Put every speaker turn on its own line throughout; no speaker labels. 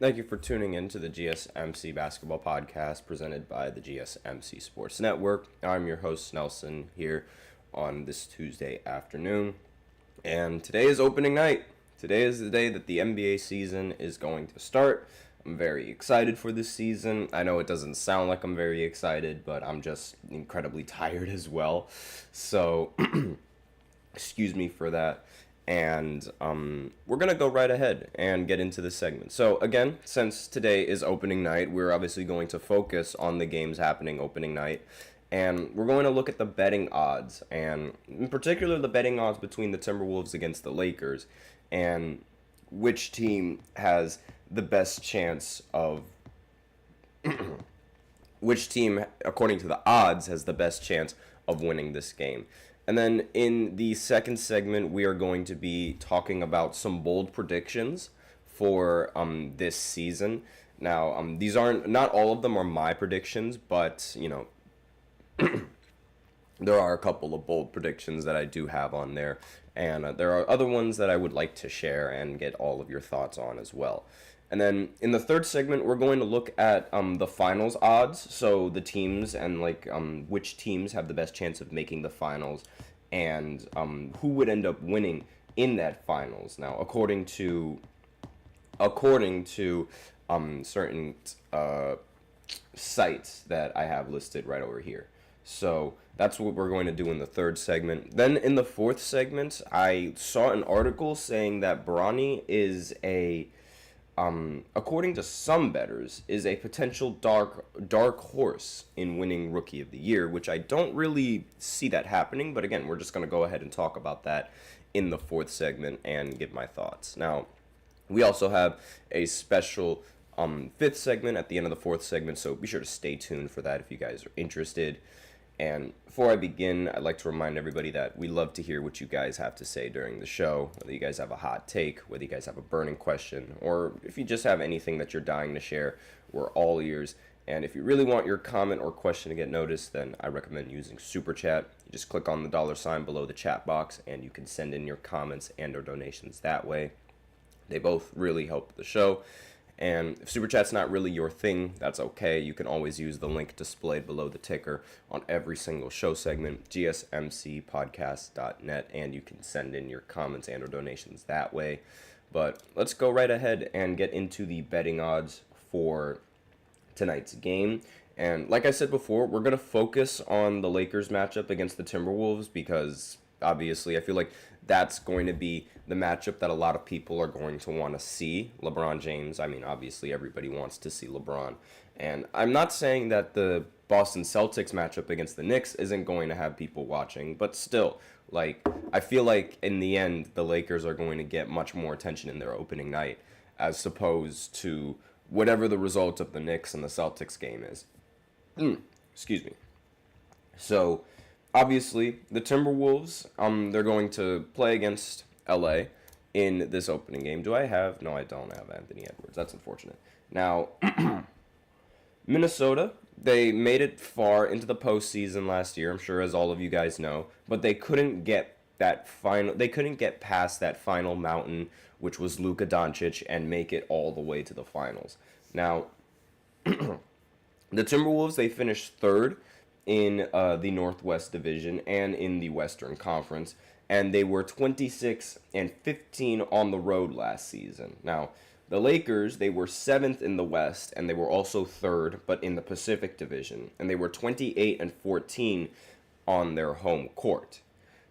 Thank you for tuning in to the GSMC Basketball Podcast presented by the GSMC Sports Network. I'm your host, Nelson, here on this Tuesday afternoon. And today is opening night. Today is the day that the NBA season is going to start. I'm very excited for this season. I know it doesn't sound like I'm very excited, but I'm just incredibly tired as well. So, excuse me for that. And we're going to go right ahead and get into this segment. So, again, since today is opening night, we're obviously going to focus on the games happening opening night. And we're going to look at the betting odds, and in particular the betting odds between the Timberwolves against the Lakers, and which team has the best chance of... which team, according to the odds, has the best chance of winning this game. And then in the second segment, we are going to be talking about some bold predictions for this season. Now, these aren't, not all of them are my predictions, but, you know, there are a couple of bold predictions that I do have on there. And there are other ones that I would like to share and get all of your thoughts on as well. And then in the third segment, we're going to look at the finals odds. So the teams and which teams have the best chance of making the finals, and who would end up winning in that finals. Now, according to certain sites that I have listed right over here. So that's what we're going to do in the third segment. Then in the fourth segment, I saw an article saying that Bronny is according to some bettors, is a potential dark horse in winning Rookie of the Year, which I don't really see that happening. But again, we're just going to go ahead and talk about that in the fourth segment and give my thoughts. Now, we also have a special fifth segment at the end of the fourth segment, so be sure to stay tuned for that if you guys are interested. And before I begin, I'd like to remind everybody that we love to hear what you guys have to say during the show, whether you guys have a hot take, whether you guys have a burning question, or if you just have anything that you're dying to share, we're all ears. And if you really want your comment or question to get noticed, then I recommend using Super Chat. You just click on the $ below the chat box, and you can send in your comments and or donations that way. They both really help the show. And if Super Chat's not really your thing, that's okay. You can always use the link displayed below the ticker on every single show segment, gsmcpodcast.net, and you can send in your comments and or donations that way. But let's go right ahead and get into the betting odds for tonight's game. And like I said before, we're going to focus on the Lakers matchup against the Timberwolves because obviously I feel like that's going to be the matchup that a lot of people are going to want to see. LeBron James, I mean, obviously everybody wants to see LeBron. And I'm not saying that the Boston Celtics matchup against the Knicks isn't going to have people watching, but still, I feel like in the end, the Lakers are going to get much more attention in their opening night as opposed to whatever the result of the Knicks and the Celtics game is. Excuse me. So, obviously, the Timberwolves, they're going to play against LA in this opening game. No, I don't have Anthony Edwards. That's unfortunate. Now, Minnesota, they made it far into the postseason last year, I'm sure as all of you guys know, but they couldn't get past that final mountain, which was Luka Doncic, and make it all the way to the finals. Now, the Timberwolves, they finished third in the Northwest Division and in the Western Conference, and they were 26-15 on the road last season. Now, the Lakers, they were 7th in the West, and they were also 3rd, but in the Pacific Division, and they were 28-14 on their home court.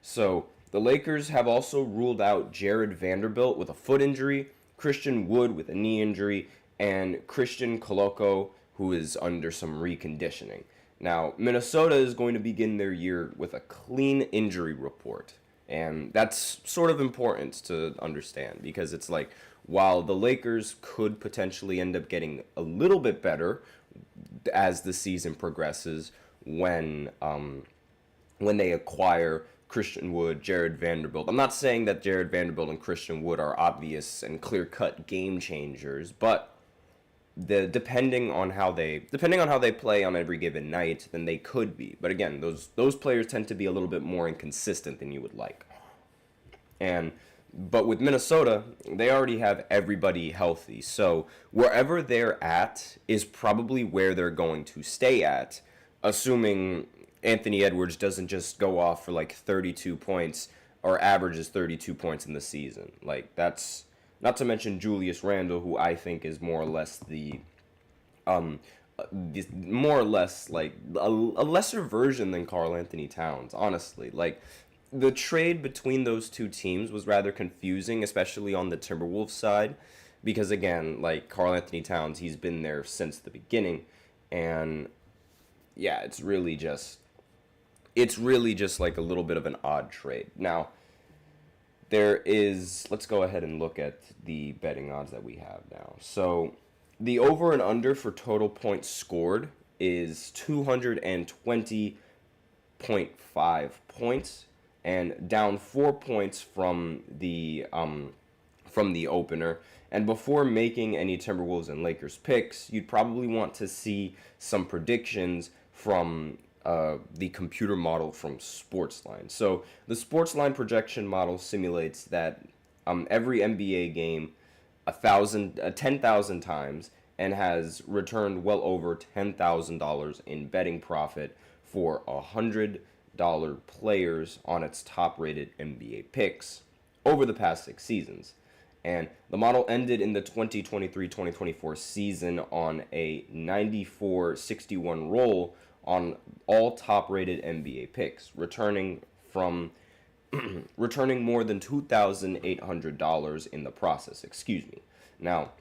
So, the Lakers have also ruled out Jared Vanderbilt with a foot injury, Christian Wood with a knee injury, and Christian Koloko, who is under some reconditioning. Now, Minnesota is going to begin their year with a clean injury report, and that's sort of important to understand because it's like, while the Lakers could potentially end up getting a little bit better as the season progresses when they acquire Christian Wood, Jared Vanderbilt. I'm not saying that Jared Vanderbilt and Christian Wood are obvious and clear-cut game changers, but depending on how they play on every given night, then they could be. But again, those players tend to be a little bit more inconsistent than you would like. And But with Minnesota, they already have everybody healthy. So wherever they're at is probably where they're going to stay at, assuming Anthony Edwards doesn't just go off for like 32 points or averages 32 points in the season. Like, that's not to mention Julius Randle, who I think is more or less um more or less like a lesser version than Karl Anthony Towns, honestly. Like, the trade between those two teams was rather confusing, especially on the Timberwolves side, because again, like Karl Anthony Towns, he's been there since the beginning, and yeah, it's really just like a little bit of an odd trade. Now, let's go ahead and look at the betting odds that we have now. So, the over and under for total points scored is 220.5 points, and down 4 points from the opener. And before making any Timberwolves and Lakers picks, you'd probably want to see some predictions from the computer model from Sportsline. So the Sportsline projection model simulates that every NBA game 10,000 times, and has returned well over $10,000 in betting profit for $100 players on its top-rated NBA picks over the past 6 seasons. And the model ended in the 2023-2024 season on a 94-61 roll on all top-rated NBA picks, returning more than $2,800 in the process. Excuse me. Now,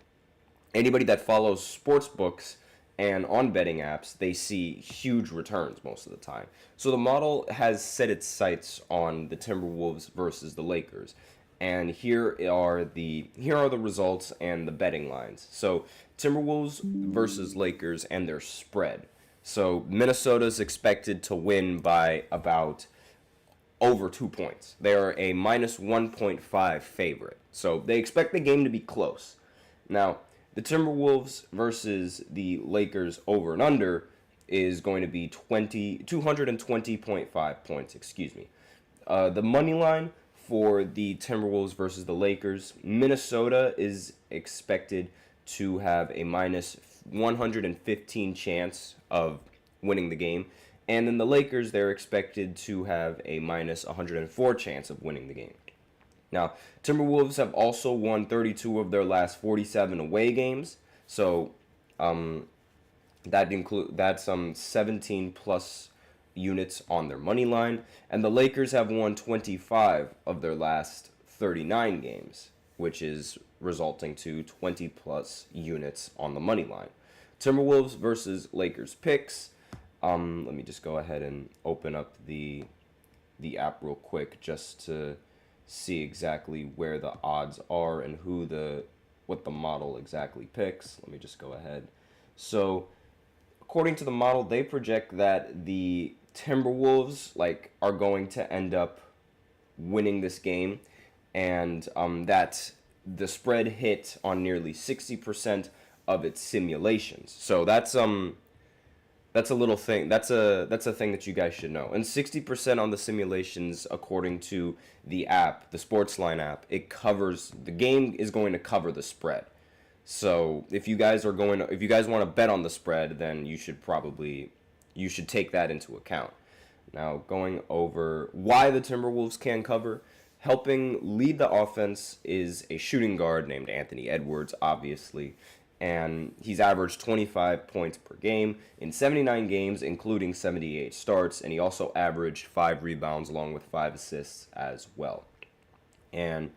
anybody that follows sports books and on betting apps, they see huge returns most of the time. So the model has set its sights on the Timberwolves versus the Lakers. And here are the results and the betting lines. So Timberwolves versus Lakers and their spread. So Minnesota's expected to win by about over 2 points. They are a minus 1.5 favorite. So they expect the game to be close. Now, the Timberwolves versus the Lakers over and under is going to be 220.5 points, excuse me. The money line for the Timberwolves versus the Lakers, Minnesota is expected to have a minus 115 chance of winning the game. And then the Lakers, they're expected to have a minus 104 chance of winning the game. Now, Timberwolves have also won 32 of their last 47 away games. So that's 17 plus units on their money line. And the Lakers have won 25 of their last 39 games, which is resulting to 20 plus units on the money line. Timberwolves versus Lakers picks. Let me just go ahead and open up the app real quick just to see exactly where the odds are and what the model exactly picks. Let me just go ahead. So, according to the model, they project that the Timberwolves are going to end up winning this game, and that the spread hit on nearly 60% of its simulations. So that's a little thing. That's a thing that you guys should know. And 60% on the simulations, according to the app, the Sportsline app, the game is going to cover the spread. So if you guys want to bet on the spread, then you should take that into account. Now, going over why the Timberwolves can cover, helping lead the offense is a shooting guard named Anthony Edwards, obviously. And he's averaged 25 points per game in 79 games, including 78 starts. And he also averaged 5 rebounds along with 5 assists as well. And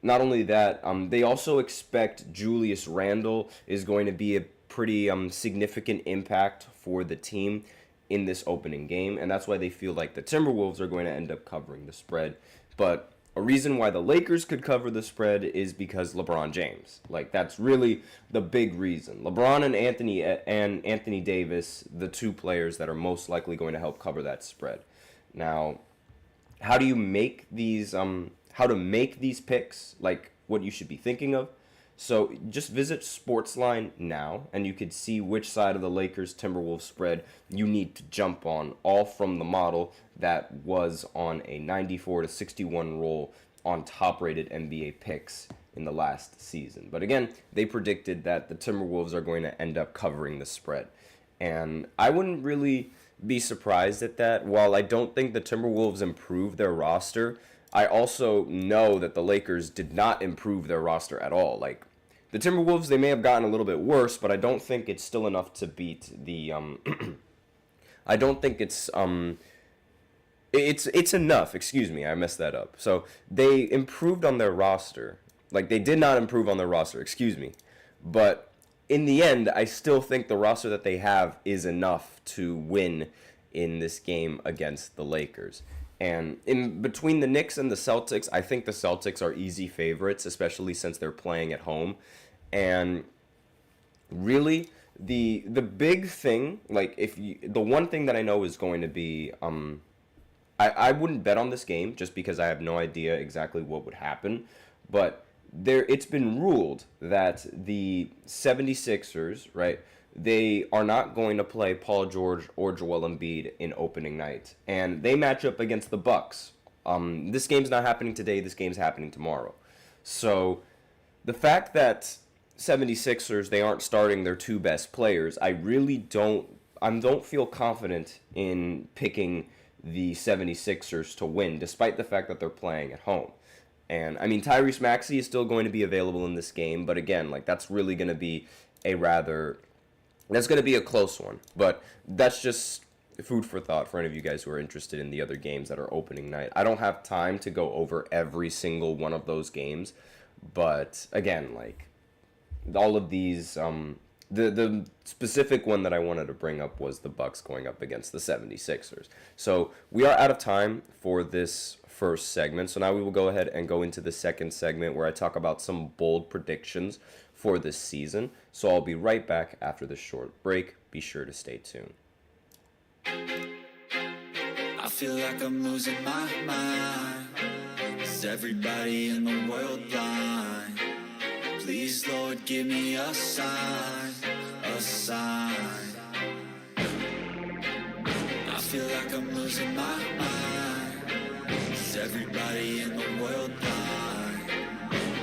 not only that, they also expect Julius Randle is going to be a pretty significant impact for the team in this opening game. And that's why they feel like the Timberwolves are going to end up covering the spread. But a reason why the Lakers could cover the spread is because LeBron James. That's really the big reason. LeBron and Anthony Davis, the two players that are most likely going to help cover that spread. Now, how to make these picks, what you should be thinking of. So just visit Sportsline now, and you could see which side of the Lakers-Timberwolves spread you need to jump on, all from the model that was on a 94-61 roll on top-rated NBA picks in the last season. But again, they predicted that the Timberwolves are going to end up covering the spread. And I wouldn't really be surprised at that. While I don't think the Timberwolves improved their roster, I also know that the Lakers did not improve their roster at all. Like, the Timberwolves, they may have gotten a little bit worse, but I don't think it's still enough to beat the I don't think it's enough. Excuse me, I messed that up. So they improved on their roster. Like, they did not improve on their roster, excuse me. But in the end, I still think the roster that they have is enough to win in this game against the Lakers. And in between the Knicks and the Celtics, I think the Celtics are easy favorites, especially since they're playing at home. And really, the big thing, like, the one thing that I know is going to be, I wouldn't bet on this game just because I have no idea exactly what would happen. But it's been ruled that the 76ers, right, they are not going to play Paul George or Joel Embiid in opening night. And they match up against the Bucks. This game's not happening today. This game's happening tomorrow. So the fact that 76ers, they aren't starting their two best players, I really don't feel confident in picking the 76ers to win, despite the fact that they're playing at home. And, I mean, Tyrese Maxey is still going to be available in this game, but again, like, that's really going to be that's going to be a close one. But that's just food for thought for any of you guys who are interested in the other games that are opening night. I don't have time to go over every single one of those games, but again, like, all of these, the specific one that I wanted to bring up was the Bucks going up against the 76ers. So we are out of time for this first segment. So now we will go ahead and go into the second segment where I talk about some bold predictions for this season. So I'll be right back after this short break. Be sure to stay tuned.
I feel like I'm losing my mind. Is everybody in the world blind? Please, Lord, give me a sign, a sign. I feel like I'm losing my mind. Is everybody in the world blind?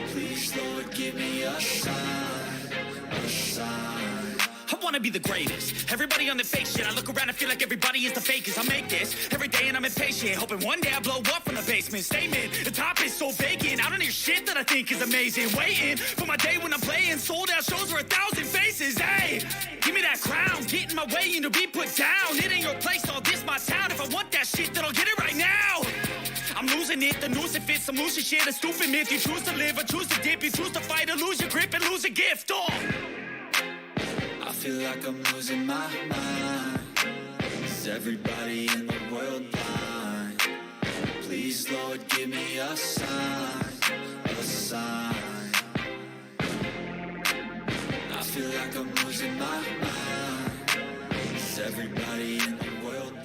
Please, Lord, give me a sign, a sign.
I wanna be the greatest. Everybody on the fake shit. I look around and feel like everybody is the fakest. I make this every day and I'm impatient, hoping one day I blow up from the basement. Statement, the top is so vacant. I don't hear shit that I think is amazing. Waiting for my day when I'm playing sold out shows for 1,000 faces. Hey, give me that crown. Get in my way and to be put down. It ain't your place, all this my town. If I want that shit, then I'll get it right now. I'm losing it, the noose it fits. Some losing shit, a stupid myth. You choose to live or choose to dip. You choose to fight or lose your grip and lose a gift. Oh.
I feel like I'm losing my mind. Is everybody in the world blind? Please, Lord, give me a sign, a sign. I feel like I'm losing my mind. Is everybody in the world blind?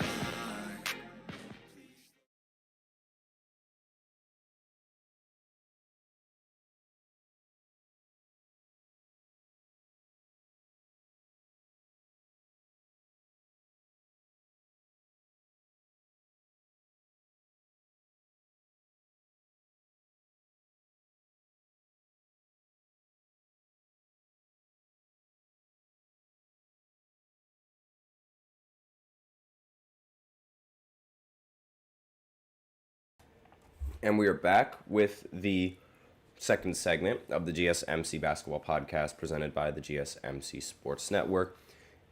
And we are back with the second segment of the GSMC Basketball Podcast presented by the GSMC Sports Network.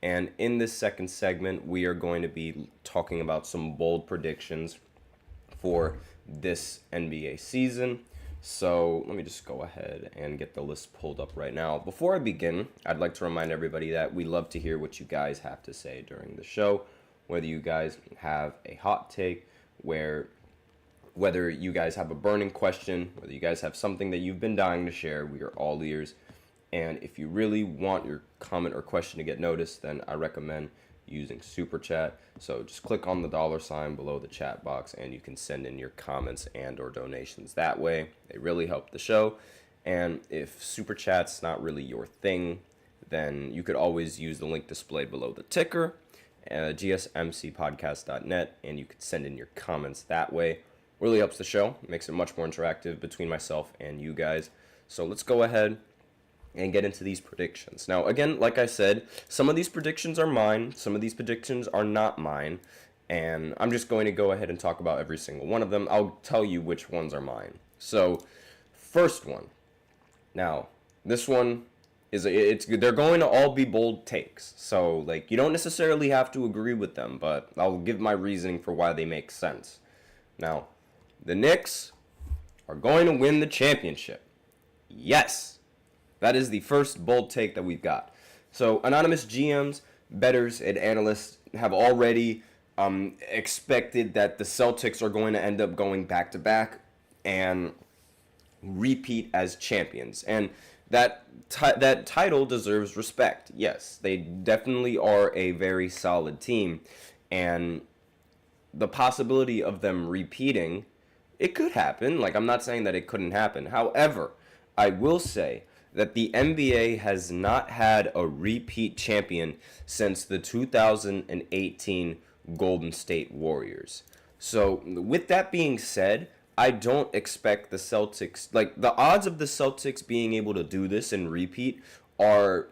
And in this second segment, we are going to be talking about some bold predictions for this NBA season. So let me just go ahead and get the list pulled up right now. Before I begin, I'd like to remind everybody that we love to hear what you guys have to say during the show, whether you guys have a hot take, whether you guys have a burning question, whether you guys have something that you've been dying to share, we are all ears. And if you really want your comment or question to get noticed, then I recommend using Super Chat. So just click on the $sign below the chat box and you can send in your comments and or donations that way. They really help the show. And if Super Chat's not really your thing, then you could always use the link displayed below the ticker, gsmcpodcast.net, and you could send in your comments that way. Really helps the show. It makes it much more interactive between myself and you guys. So let's go ahead and get into these predictions. Now, again, like I said, some of these predictions are mine. Some of these predictions are not mine. And I'm just going to go ahead and talk about every single one of them. I'll tell you which ones are mine. So, first one. Now, this one they're going to all be bold takes. So, like, you don't necessarily have to agree with them, but I'll give my reasoning for why they make sense. Now, the Knicks are going to win the championship. Yes. That is the first bold take that we've got. So, anonymous GMs, bettors, and analysts have already expected that the Celtics are going to end up going back-to-back and repeat as champions. And that title deserves respect. Yes, they definitely are a very solid team, and the possibility of them repeating, it could happen. Like, I'm not saying that it couldn't happen. However, I will say that the NBA has not had a repeat champion since the 2018 Golden State Warriors. So, with that being said, I don't expect the Celtics, like, the odds of the Celtics being able to do this and repeat are,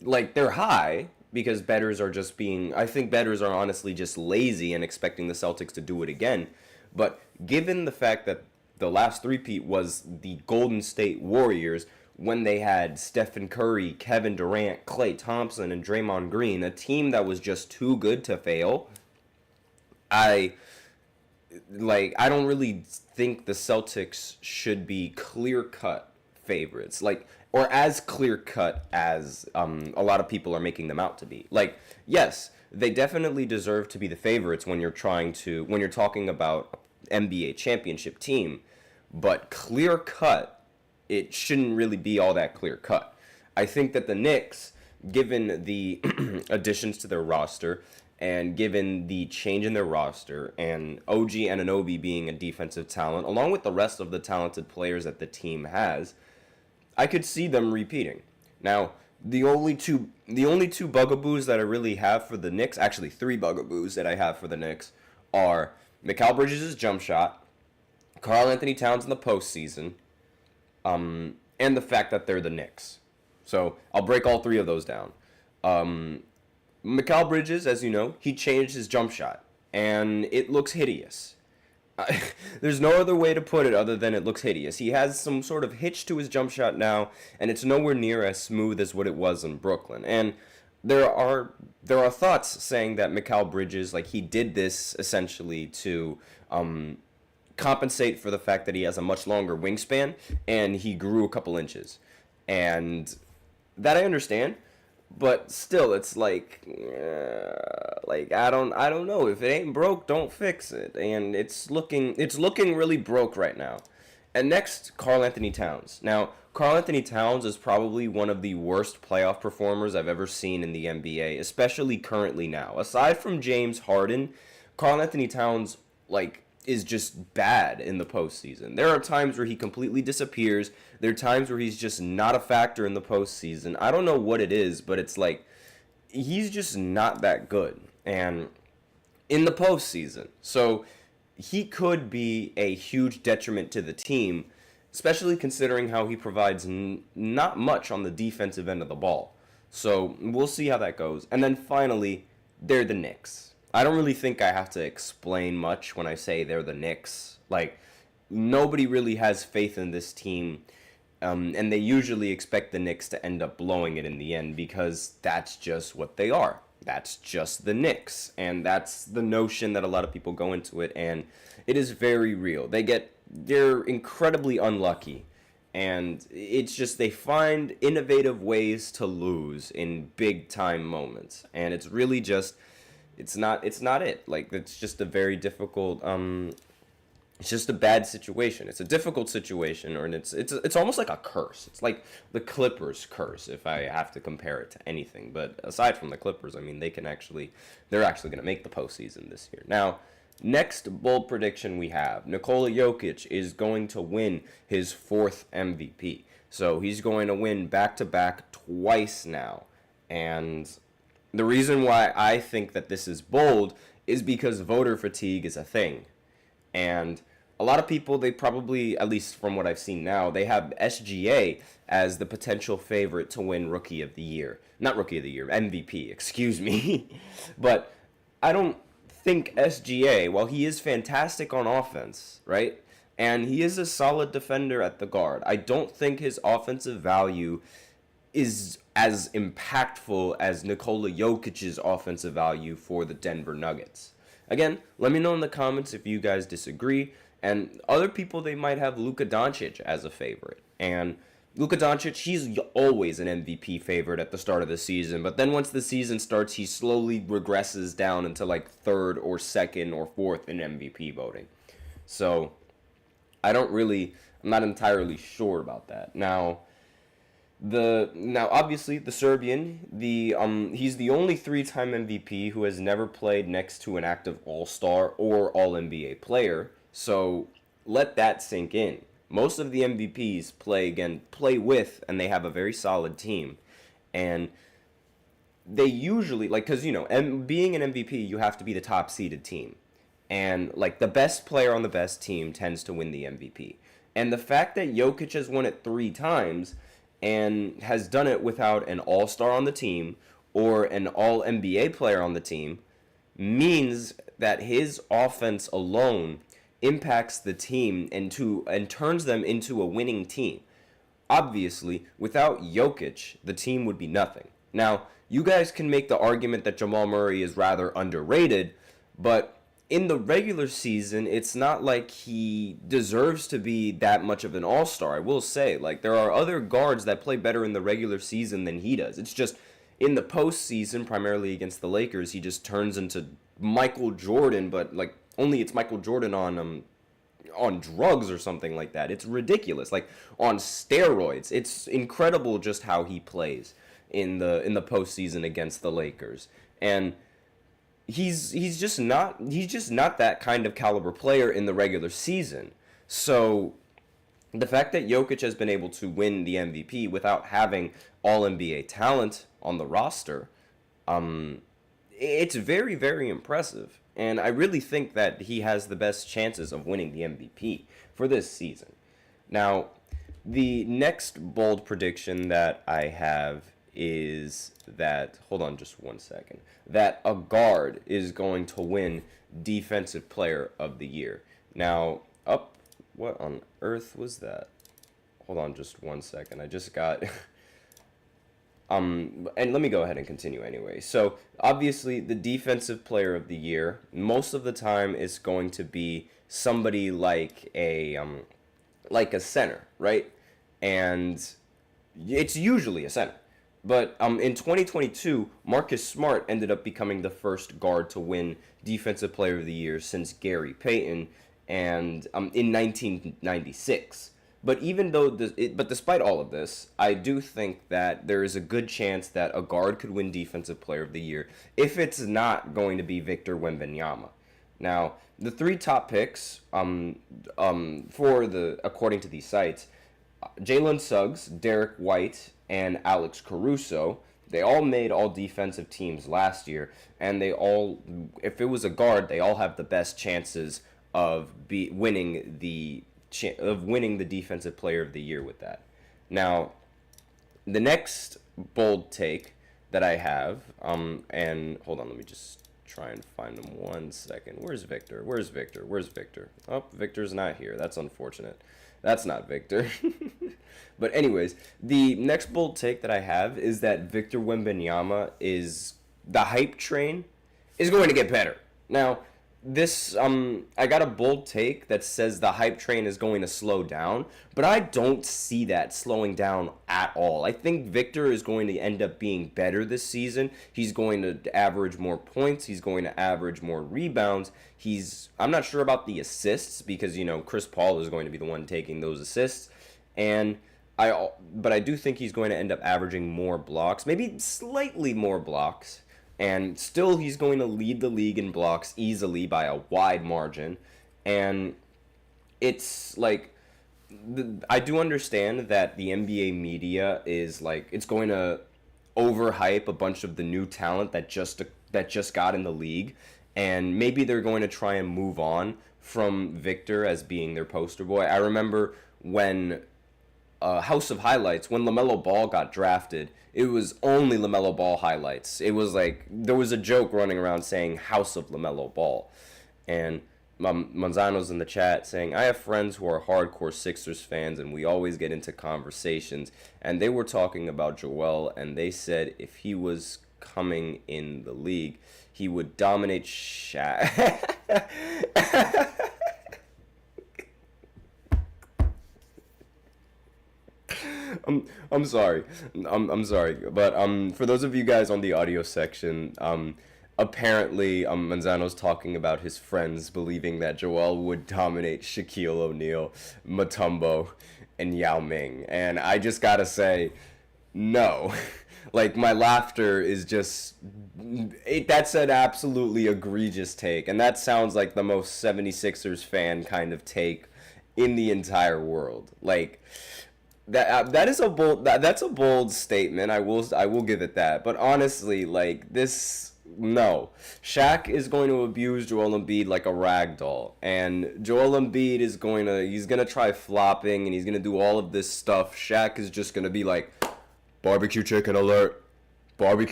like, they're high, because bettors are just being, I think bettors are honestly just lazy and expecting the Celtics to do it again. But given the fact that the last repeat was the Golden State Warriors, when they had Stephen Curry, Kevin Durant, Klay Thompson, and Draymond Green, a team that was just too good to fail, I don't really think the Celtics should be clear-cut favorites, or as clear-cut as a lot of people are making them out to be. Like, yes, they definitely deserve to be the favorites when you're talking about NBA championship team, but clear-cut, it shouldn't really be all that clear-cut. I think that the Knicks, given the additions to their roster, and given the change in their roster, and OG Anunoby being a defensive talent, along with the rest of the talented players that the team has, I could see them repeating. Now, the only two bugaboos that I really have for the Knicks, actually 3 bugaboos that I have for the Knicks, are Mikal Bridges' jump shot, Karl Anthony Towns in the postseason, and the fact that they're the Knicks. So I'll break all 3 of those down. Mikal Bridges, as you know, he changed his jump shot, and it looks hideous. There's no other way to put it other than it looks hideous. He has some sort of hitch to his jump shot now, and it's nowhere near as smooth as what it was in Brooklyn. And there are thoughts saying that Mikal Bridges, like, he did this essentially to compensate for the fact that he has a much longer wingspan, and he grew a couple inches. And that I understand. But still, it's like I don't know. If it ain't broke, don't fix it. And it's looking really broke right now. And next, Karl Anthony Towns. Now, Karl Anthony Towns is probably one of the worst playoff performers I've ever seen in the NBA, especially currently now. Aside from James Harden, Karl Anthony Towns, is just bad in the postseason. There are times where he completely disappears. There are times where he's just not a factor in the postseason. I don't know what it is, but it's like he's just not that good. And in the postseason, so he could be a huge detriment to the team, especially considering how he provides not much on the defensive end of the ball. So we'll see how that goes. And then finally, they're the Knicks. I don't really think I have to explain much when I say they're the Knicks. Like, nobody really has faith in this team, and they usually expect the Knicks to end up blowing it in the end because that's just what they are. That's just the Knicks, and that's the notion that a lot of people go into it, and it is very real. They're incredibly unlucky, and it's just they find innovative ways to lose in big-time moments, and it's really just... It's not it. Like, it's just a very difficult, it's just a bad situation. It's a difficult situation, or it's almost like a curse. It's like the Clippers curse, if I have to compare it to anything. But aside from the Clippers, I mean, they're actually going to make the postseason this year. Now, next bold prediction we have, Nikola Jokic is going to win his 4th MVP. So he's going to win back-to-back twice now. And the reason why I think that this is bold is because voter fatigue is a thing. And a lot of people, they probably, at least from what I've seen now, they have SGA as the potential favorite to win Rookie of the Year. Not Rookie of the Year, MVP, excuse me. But I don't think SGA, while he is fantastic on offense, right? And he is a solid defender at the guard, I don't think his offensive value is as impactful as Nikola Jokic's offensive value for the Denver Nuggets. Again, let me know in the comments if you guys disagree. And other people, they might have Luka Doncic as a favorite. And Luka Doncic, he's always an MVP favorite at the start of the season. But then once the season starts, he slowly regresses down into like third or second or fourth in MVP voting. So I'm not entirely sure about that. Now obviously the Serbian, he's the only 3-time MVP who has never played next to an active All-Star or All-NBA player. So let that sink in. Most of the MVPs play with, and they have a very solid team. And they usually, because, being an MVP, you have to be the top seeded team. And, the best player on the best team tends to win the MVP. And the fact that Jokic has won it 3 times and has done it without an all-star on the team or an all-NBA player on the team means that his offense alone impacts the team and turns them into a winning team. Obviously, without Jokic, the team would be nothing. Now, you guys can make the argument that Jamal Murray is rather underrated, but in the regular season, it's not like he deserves to be that much of an all-star. I will say, there are other guards that play better in the regular season than he does. It's just, in the postseason, primarily against the Lakers, he just turns into Michael Jordan, but, only it's Michael Jordan on drugs or something like that. It's ridiculous. On steroids. It's incredible just how he plays in the postseason against the Lakers. And he's just not that kind of caliber player in the regular season. So the fact that Jokic has been able to win the MVP without having all NBA talent on the roster, it's very, very impressive. And I really think that he has the best chances of winning the MVP for this season. Now, the next bold prediction that I have is that, hold on just one second, that a guard is going to win Defensive Player of the Year. Now, what on earth was that? Hold on just one second. I just got... and let me go ahead and continue anyway. So, obviously, the Defensive Player of the Year, most of the time, is going to be somebody like a center, right? And it's usually a center. But in 2022, Marcus Smart ended up becoming the first guard to win Defensive Player of the Year since Gary Payton, and in 1996. But despite all of this, I do think that there is a good chance that a guard could win Defensive Player of the Year if it's not going to be Victor Wembanyama. Now, the 3 top picks, according to these sites, Jalen Suggs, Derek White, and Alex Caruso, they all made all defensive teams last year, and they all, if it was a guard, they all have the best chances of winning the Defensive Player of the Year with that. Now, the next bold take that I have, and hold on, let me just try and find him 1 second. Where's Victor? Oh, Victor's not here. That's unfortunate. That's not Victor. But anyways, the next bold take that I have is that Victor Wembanyama the hype train is going to get better. Now, this, I got a bold take that says the hype train is going to slow down, but I don't see that slowing down at all. I think Victor is going to end up being better this season. He's going to average more points. He's going to average more rebounds. I'm not sure about the assists because, Chris Paul is going to be the one taking those assists. But I do think he's going to end up averaging more blocks, maybe slightly more blocks. And still, he's going to lead the league in blocks easily by a wide margin. And it's I do understand that the NBA media is it's going to overhype a bunch of the new talent that just got in the league. and maybe they're going to try and move on from Victor as being their poster boy. I remember when House of Highlights, when LaMelo Ball got drafted, it was only LaMelo Ball highlights. It was like, there was a joke running around saying House of LaMelo Ball. And Manzano's in the chat saying, I have friends who are hardcore Sixers fans, and we always get into conversations. And they were talking about Joel, and they said if he was coming in the league, he would dominate Shaq. I'm sorry. I'm sorry. But for those of you guys on the audio section, apparently Manzano's talking about his friends believing that Joel would dominate Shaquille O'Neal, Mutombo, and Yao Ming. And I just gotta say, no. Like, my laughter is just... that's an absolutely egregious take. And that sounds like the most 76ers fan kind of take in the entire world. Like... that's a bold statement. I will give it that. But honestly, like, this, no. Shaq is going to abuse Joel Embiid like a rag doll, and Joel Embiid is he's gonna try flopping, and he's gonna do all of this stuff. Shaq is just gonna be like, barbecue chicken alert,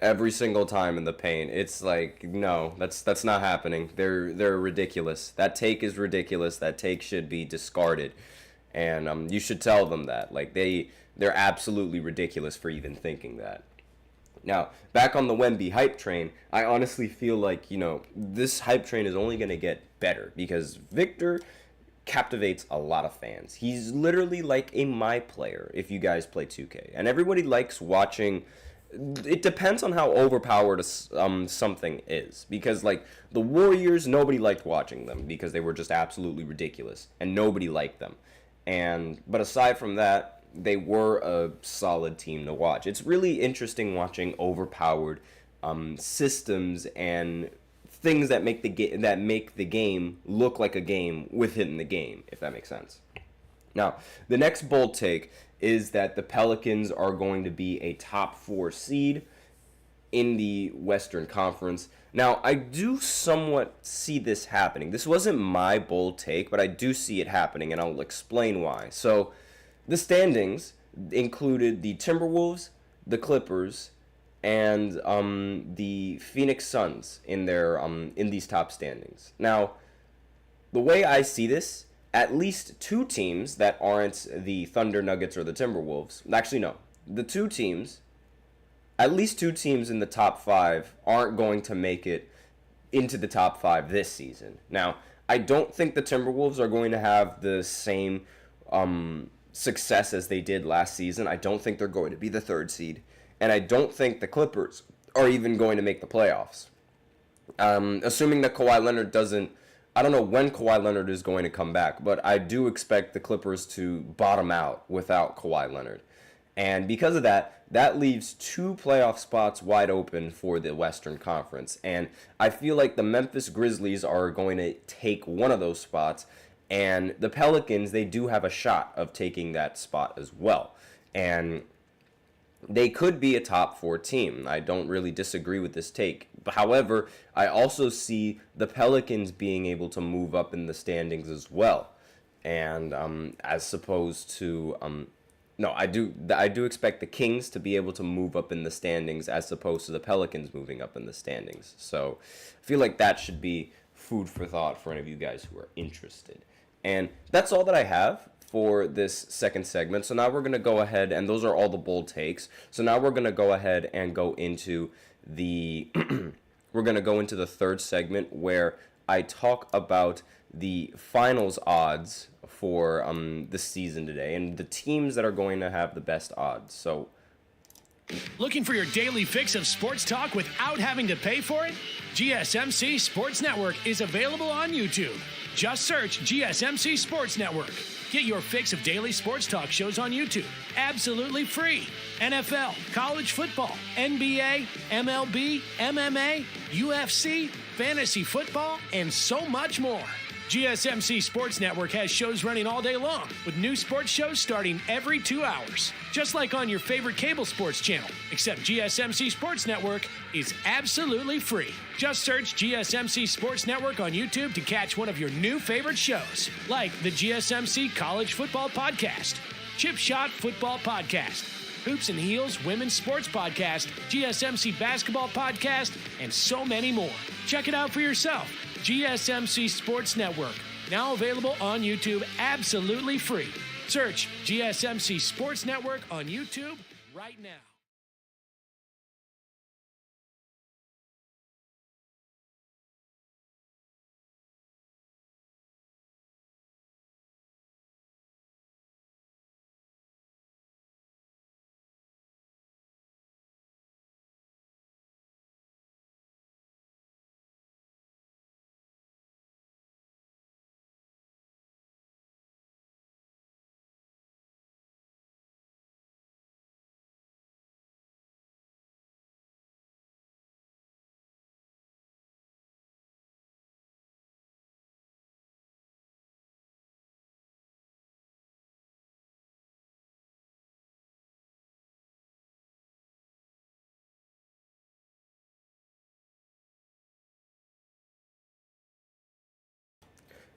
every single time in the paint. It's like, no, that's not happening. They're ridiculous. That take is ridiculous. That take should be discarded. And you should tell them that. Like, they're absolutely ridiculous for even thinking that. Now, back on the Wemby hype train, I honestly feel like, this hype train is only going to get better because Victor captivates a lot of fans. He's literally like a My Player if you guys play 2K. And everybody likes watching... It depends on how overpowered something is. Because, like, the Warriors, nobody liked watching them because they were just absolutely ridiculous. And nobody liked them. But aside from that, they were a solid team to watch. It's really interesting watching overpowered systems and things that make the game look like a game within the game, if that makes sense. Now, the next bold take is that the Pelicans are going to be a top 4 seed in the Western Conference. Now, I do somewhat see this happening. This wasn't my bold take, but I do see it happening, and I'll explain why. So, the standings included the Timberwolves, the Clippers, and the Phoenix Suns in these top standings. Now, the way I see this, at least 2 teams that aren't the Thunder, Nuggets, or the Timberwolves. Actually, no. At least 2 teams in the top 5 aren't going to make it into the top 5 this season. Now, I don't think the Timberwolves are going to have the same success as they did last season. I don't think they're going to be the 3rd seed. And I don't think the Clippers are even going to make the playoffs. Assuming that Kawhi Leonard doesn't... I don't know when Kawhi Leonard is going to come back, but I do expect the Clippers to bottom out without Kawhi Leonard. And because of that, that leaves 2 playoff spots wide open for the Western Conference. And I feel like the Memphis Grizzlies are going to take one of those spots. And the Pelicans, they do have a shot of taking that spot as well. And they could be a top 4 team. I don't really disagree with this take. However, I also see the Pelicans being able to move up in the standings as well. And as opposed to... No, I do expect the Kings to be able to move up in the standings as opposed to the Pelicans moving up in the standings. So I feel like that should be food for thought for any of you guys who are interested. And that's all that I have for this second segment. So now we're going to go ahead, and those are all the bold takes. So now we're going to go ahead and go into the we're going to go into the third segment where I talk about the finals odds for the season today and the teams that are going to have the best odds. So,
looking for your daily fix of sports talk without having to pay for it? GSMC Sports Network is available on YouTube. Just search GSMC Sports Network. Get your fix of daily sports talk shows on YouTube, absolutely free. NFL, college football, NBA, MLB, MMA, UFC, fantasy football, and so much more. GSMC Sports Network has shows running all day long, with new sports shows starting every 2 hours. Just like on your favorite cable sports channel, except GSMC Sports Network is absolutely free. Just search GSMC Sports Network on YouTube to catch one of your new favorite shows, like the GSMC College Football Podcast, Chip Shot Football Podcast, Hoops and Heels Women's Sports Podcast, GSMC Basketball Podcast, and so many more. Check it out for yourself. GSMC Sports Network, now available on YouTube absolutely free. Search GSMC Sports Network on YouTube right now.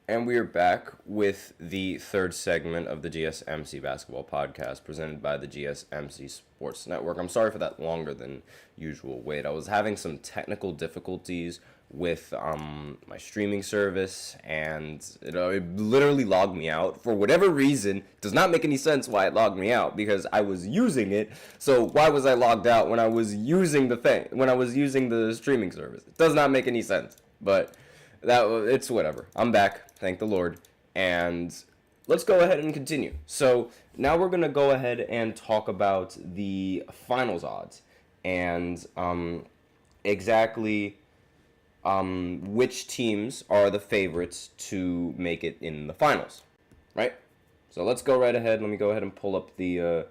And we are back with the third segment of the GSMC Basketball Podcast presented by the GSMC Sports Network. I'm sorry for that longer than usual wait. I was having some technical difficulties with my streaming service, and it literally logged me out for whatever reason. It does not make any sense why it logged me out, because I was using it. So why was I logged out when I was using the streaming service? It does not make any sense, but it's whatever. I'm back, thank the Lord, and let's go ahead and continue. So now we're gonna go ahead and talk about the finals odds and exactly which teams are the favorites to make it in the finals, right? So let's go right ahead. Let me go ahead and pull up the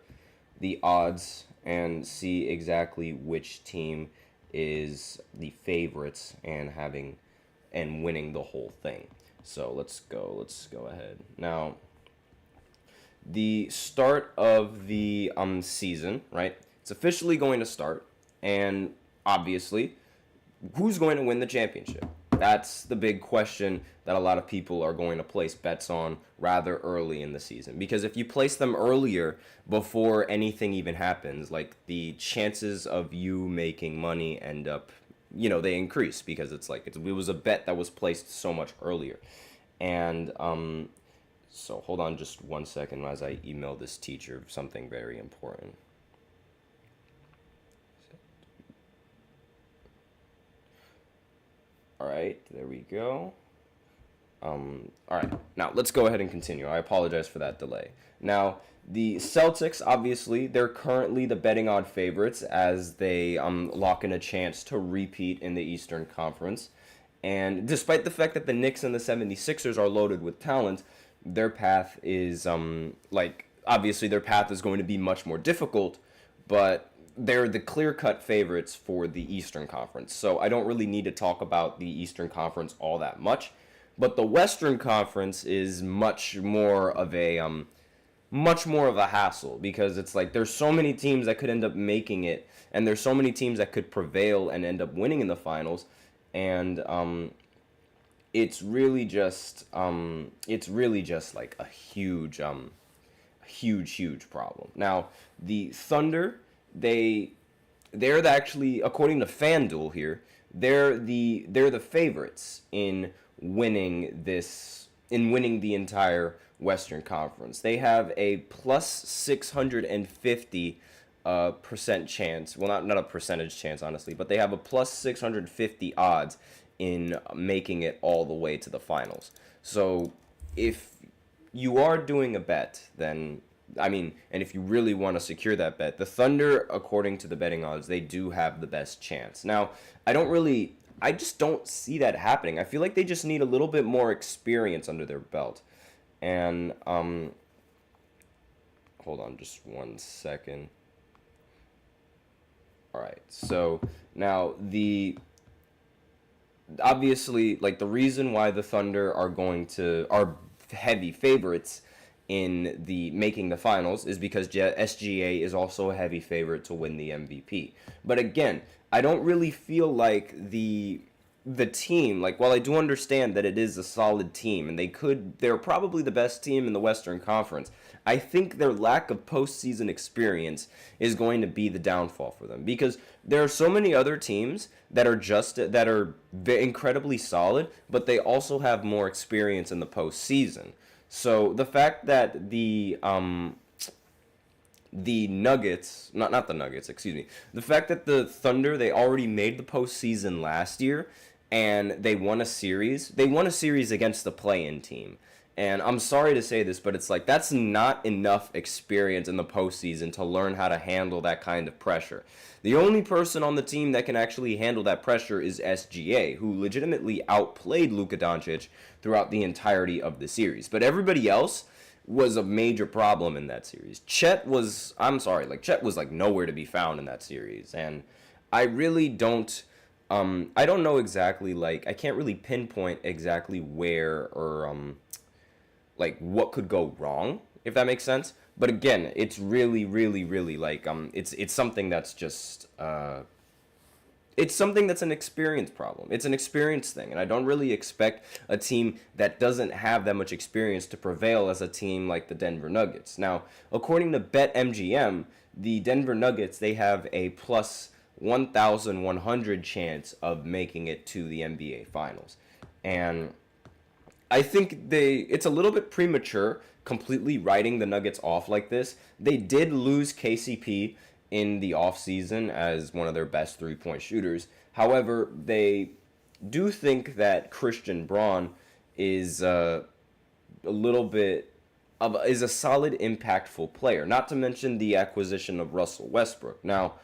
odds and see exactly which team is the favorites and winning the whole thing. So let's go ahead. Now, the start of the season, right? It's officially going to start, and obviously, who's going to win the championship? That's the big question that a lot of people are going to place bets on rather early in the season. Because if you place them earlier, before anything even happens, like, the chances of you making money end up, they increase, because it was a bet that was placed so much earlier. And so hold on just 1 second as I email this teacher something very important. All right, there we go. All right, now let's go ahead and continue. I apologize for that delay. Now, the Celtics, obviously, they're currently the betting odd favorites as they lock in a chance to repeat in the Eastern Conference. And despite the fact that the Knicks and the 76ers are loaded with talent, their path is, obviously their path is going to be much more difficult, but they're the clear-cut favorites for the Eastern Conference. So I don't really need to talk about the Eastern Conference all that much. But the Western Conference is much more of a hassle, because it's like there's so many teams that could end up making it, and there's so many teams that could prevail and end up winning in the finals, and it's really just like a huge problem. Now, the Thunder, they're actually, according to FanDuel here, they're the favorites in winning the entire Western Conference. They have a plus 650 percent chance. Well, not a percentage chance, honestly, but they have a plus 650 odds in making it all the way to the finals. So if you are doing a bet, then, and if you really want to secure that bet, the Thunder, according to the betting odds, they do have the best chance. Now, I just don't see that happening. I feel like they just need a little bit more experience under their belt. And, hold on just 1 second. All right, so now the obviously, like, the reason why the Thunder are heavy favorites in the making the finals is because SGA is also a heavy favorite to win the MVP. But again, I don't really feel like the team, like, while I do understand that it is a solid team and they're probably the best team in the Western Conference, I think their lack of postseason experience is going to be the downfall for them, because there are so many other teams that are incredibly solid, but they also have more experience in the postseason. So the fact that the Nuggets, not the Nuggets, excuse me, the fact that the Thunder, they already made the postseason last year and they won a series. They won a series against the play-in team. And I'm sorry to say this, but it's like, that's not enough experience in the postseason to learn how to handle that kind of pressure. The only person on the team that can actually handle that pressure is SGA, who legitimately outplayed Luka Doncic throughout the entirety of the series. But everybody else was a major problem in that series. Chet was like nowhere to be found in that series. And I really don't, I don't know exactly, like, I can't really pinpoint exactly where or, like, what could go wrong, if that makes sense. But again, it's really, really, really, like, it's something that's just, it's something that's an experience problem. It's an experience thing, and I don't really expect a team that doesn't have that much experience to prevail as a team like the Denver Nuggets. Now, according to BetMGM, the Denver Nuggets, they have a plus 1,100 chance of making it to the NBA Finals. And I think it's a little bit premature completely writing the Nuggets off like this. They did lose KCP in the offseason as one of their best three-point shooters. However, they do think that Christian Braun is a solid, impactful player. Not to mention the acquisition of Russell Westbrook. Now,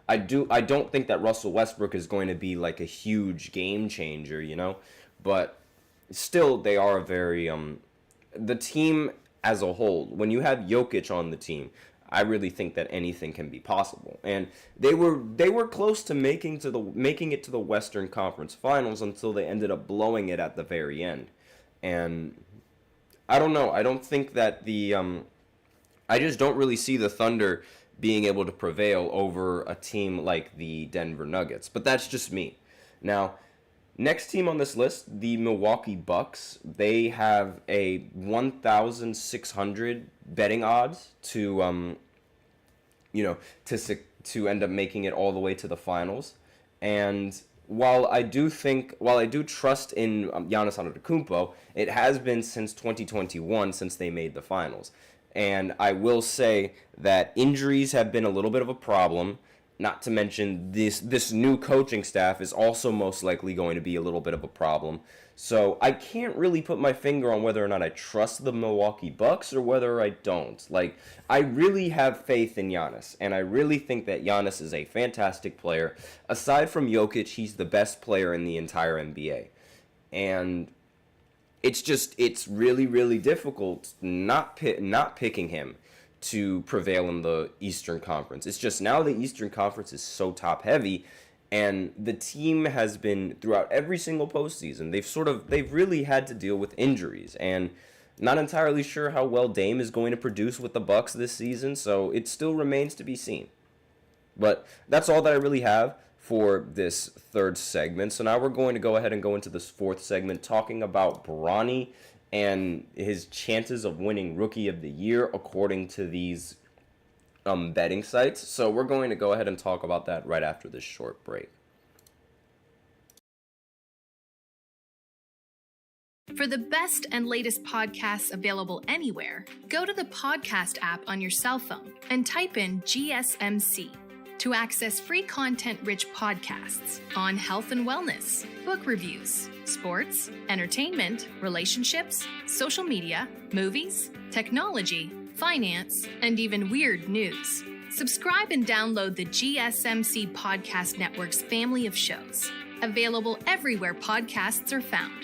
I don't think that Russell Westbrook is going to be like a huge game changer, but still, they are a very the team as a whole. When you have Jokic on the team, I really think that anything can be possible. And they were close to making it to the Western Conference Finals until they ended up blowing it at the very end. And I don't know. I don't think that I just don't really see the Thunder being able to prevail over a team like the Denver Nuggets. But that's just me. Now, next team on this list, the Milwaukee Bucks. They have a 1,600 betting odds to to end up making it all the way to the finals. And while I do trust in Giannis Antetokounmpo, it has been since 2021 since they made the finals. And I will say that injuries have been a little bit of a problem. Not to mention this new coaching staff is also most likely going to be a little bit of a problem. So I can't really put my finger on whether or not I trust the Milwaukee Bucks or whether I don't. Like, I really have faith in Giannis, and I really think that Giannis is a fantastic player. Aside from Jokic, he's the best player in the entire NBA. And it's really, really difficult not picking him to prevail in the Eastern Conference. It's just now the Eastern Conference is so top heavy, and the team has been throughout every single postseason. They've really had to deal with injuries, and not entirely sure how well Dame is going to produce with the Bucks this season. So it still remains to be seen. But that's all that I really have for this third segment. So now we're going to go ahead and go into this fourth segment, talking about Bronny and his chances of winning Rookie of the Year according to these betting sites. So we're going to go ahead and talk about that right after this short break.
For the best and latest podcasts available anywhere, go to the podcast app on your cell phone and type in GSMC to access free content-rich podcasts on health and wellness, book reviews, sports, entertainment, relationships, social media, movies, technology, finance, and even weird news. Subscribe and download the GSMC Podcast Network's family of shows, available everywhere podcasts are found.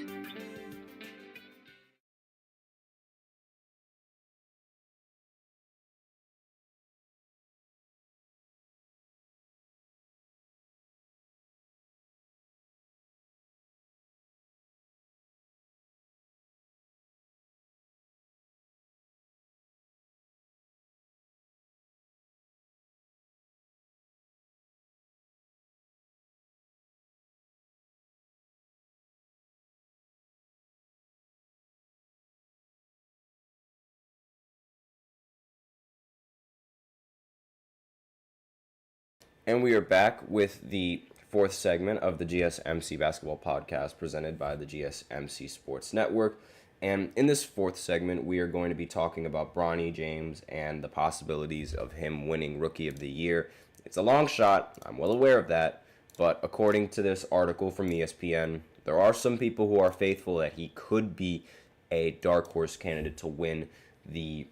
And we are back with the fourth segment of the GSMC Basketball Podcast presented by the GSMC Sports Network. And in this fourth segment, we are going to be talking about Bronny James and the possibilities of him winning Rookie of the Year. It's a long shot, I'm well aware of that, but according to this article from ESPN, there are some people who are faithful that he could be a dark horse candidate to win the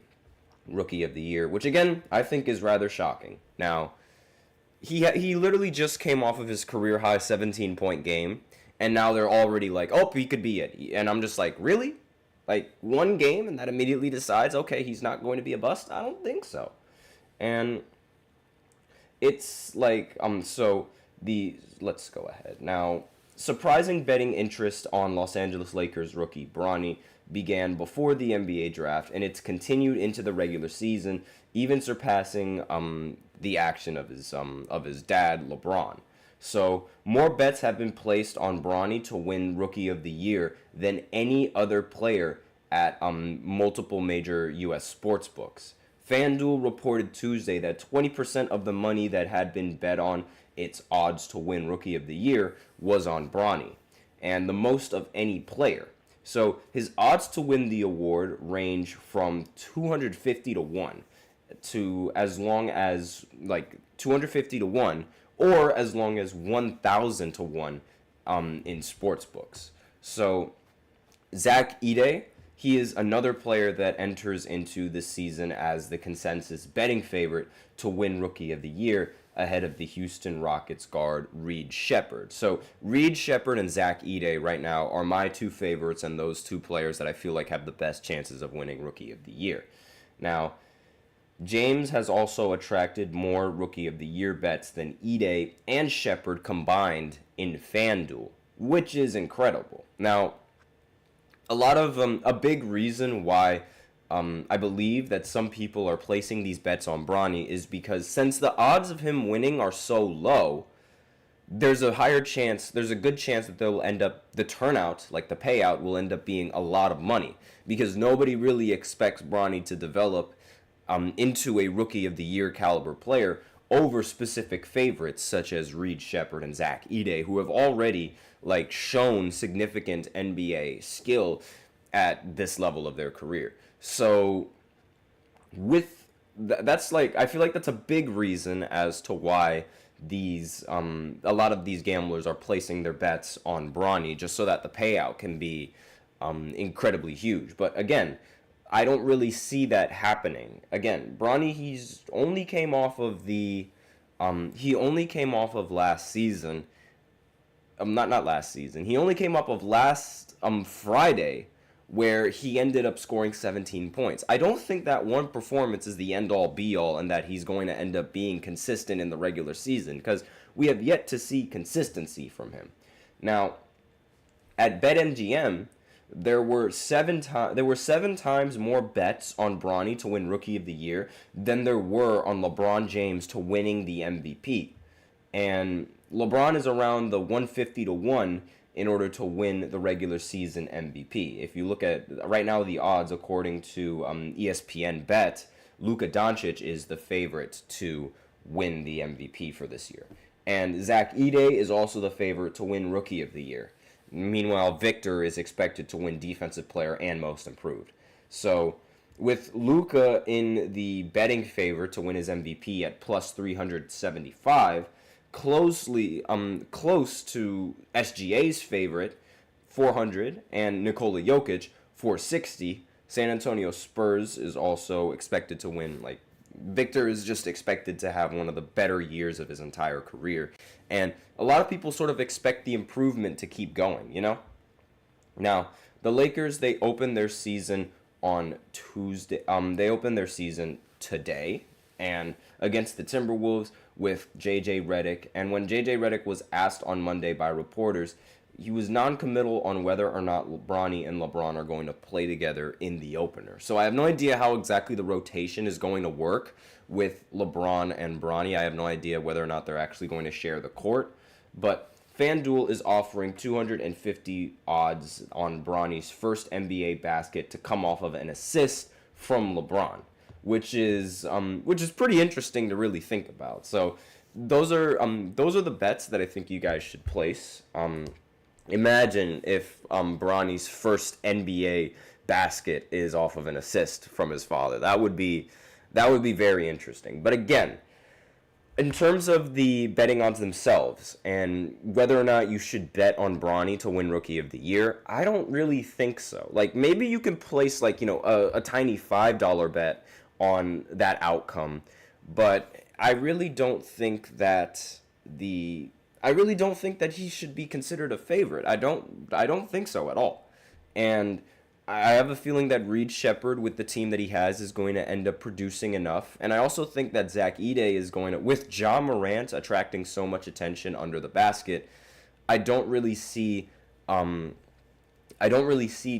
Rookie of the Year, which again, I think is rather shocking. Now, he literally just came off of his career-high 17-point game, and now they're already like, oh, he could be it. And I'm just like, really? Like, one game, and that immediately decides, okay, he's not going to be a bust? I don't think so. And it's like, let's go ahead. Now, surprising betting interest on Los Angeles Lakers rookie Bronny began before the NBA draft, and it's continued into the regular season, even surpassing the action of his dad, LeBron. So more bets have been placed on Bronny to win Rookie of the Year than any other player at multiple major U.S. sports books. FanDuel reported Tuesday that 20% of the money that had been bet on its odds to win Rookie of the Year was on Bronny, and the most of any player. So his odds to win the award range from 250 to 1 to as long as 250 to 1 or as long as 1,000 to 1 in sports books. So Zach Edey, he is another player that enters into this season as the consensus betting favorite to win Rookie of the Year ahead of the Houston Rockets guard Reed Sheppard. So Reed Sheppard and Zach Edey right now are my two favorites, and those two players that I feel like have the best chances of winning Rookie of the Year. Now, James has also attracted more Rookie of the Year bets than Edey and Sheppard combined in FanDuel, which is incredible. Now, a big reason why I believe that some people are placing these bets on Bronny is because since the odds of him winning are so low, there's a good chance that the turnout, like the payout, will end up being a lot of money because nobody really expects Bronny to develop into a Rookie of the Year caliber player over specific favorites such as Reed Sheppard and Zach Edey, who have already shown significant NBA skill at this level of their career. So with that's I feel like that's a big reason as to why these a lot of these gamblers are placing their bets on Bronny just so that the payout can be incredibly huge. But again, I don't really see that happening. Again, Bronny, he only came off of last season. Not last season. He only came up of last Friday, where he ended up scoring 17 points. I don't think that one performance is the end-all, be-all, and that he's going to end up being consistent in the regular season, because we have yet to see consistency from him. Now, at BetMGM, there were seven times more bets on Bronny to win Rookie of the Year than there were on LeBron James to winning the MVP. And LeBron is around the 150 to 1 in order to win the regular season MVP. If you look at right now the odds according to ESPN Bet, Luka Doncic is the favorite to win the MVP for this year. And Zach Edey is also the favorite to win Rookie of the Year. Meanwhile, Victor is expected to win Defensive Player and Most Improved. So with Luka in the betting favor to win his MVP at plus 375, close to SGA's favorite, 400, and Nikola Jokic, 460. San Antonio Spurs is also expected to win. Victor is just expected to have one of the better years of his entire career. And a lot of people sort of expect the improvement to keep going, you know? Now, the Lakers, they opened their season on Tuesday. They opened their season today and against the Timberwolves with J.J. Redick. And when J.J. Redick was asked on Monday by reporters, he was non-committal on whether or not Bronny and LeBron are going to play together in the opener. So I have no idea how exactly the rotation is going to work with LeBron and Bronny. I have no idea whether or not they're actually going to share the court. But FanDuel is offering 250 odds on Bronny's first NBA basket to come off of an assist from LeBron, which is pretty interesting to really think about. So those are the bets that I think you guys should place. Imagine if Bronny's first NBA basket is off of an assist from his father. That would be very interesting. But again, in terms of the betting odds themselves and whether or not you should bet on Bronny to win Rookie of the Year, I don't really think so. Like, maybe you can place, like, a tiny $5 bet on that outcome, but I really don't think that he should be considered a favorite. I don't think so at all. And I have a feeling that Reed Shepherd, with the team that he has, is going to end up producing enough. And I also think that Zach Edey is going to, with Ja Morant attracting so much attention under the basket, I don't really see